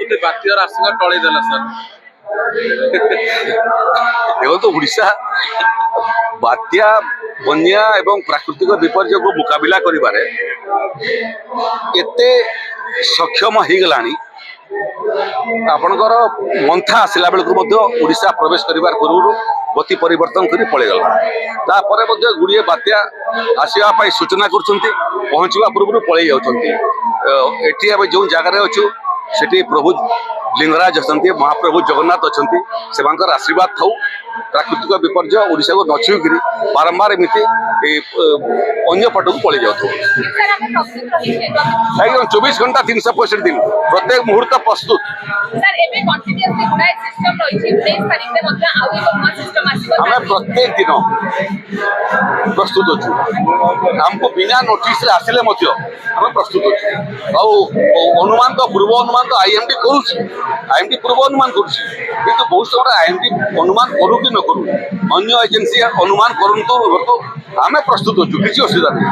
କହୁଛନ୍ତି ବାତ୍ୟାର ଆଶଙ୍କା ଟଳେଇ ଦେଲା ସାର୍। ଦେଖନ୍ତୁ ଓଡ଼ିଶା ବାତ୍ୟା ବନ୍ୟା ଏବଂ ପ୍ରାକୃତିକ ବିପର୍ଯ୍ୟୟକୁ ମୁକାବିଲା କରିବାରେ ଏତେ ସକ୍ଷମ ହେଇଗଲାଣି ଆପଣଙ୍କର ମନ୍ଥା ଆସିଲା ବେଳକୁ ମଧ୍ୟ ଓଡ଼ିଶା ପ୍ରବେଶ କରିବାର ପୂର୍ବରୁ ଗତି ପରିବର୍ତ୍ତନ କରି ପଳେଇଗଲା। ତାପରେ ମଧ୍ୟ ଗୁଡ଼ିଏ ବାତ୍ୟା ଆସିବା ପାଇଁ ସୂଚନା କରୁଛନ୍ତି, ପହଞ୍ଚିବା ପୂର୍ବରୁ ପଳେଇ ଯାଉଛନ୍ତି। ଏଠି ଆମେ ଯେଉଁ ଜାଗାରେ ଅଛୁ ସେଠି ପ୍ରଭୁ লিঙ্গরাজ অনেক মহাপ্রভু জগন্নাথ অনেক সেমানଙ୍କର আশীর্বাদ থাও প্রাকৃতিক বিপর্যয় ওড়িশাকে নছুইকি বারম্বার এমিতি অন্য পটকু পড়ে যাও একদম 24 ঘন্টা 365 দিন প্রত্যেক মুহূর্ত প্রস্তুত। আমি প্রত্যেক দিন প্রস্তুত অছু আমকু বিনা নোটিস আসলে মধ্য আমি প্রস্তুত অছু অনুমান তো পূর্ব অনুমান তো আইএমডি করুছি আইএমডি পূর্ব অনুমান করছি কিন্তু বহু সময় আইএমডি অনুমান করু কি ন করু অন্য এজেন্সি অনুমান করন্তু আমি প্রস্তুত অছু কিছু অসুবিধা নেই।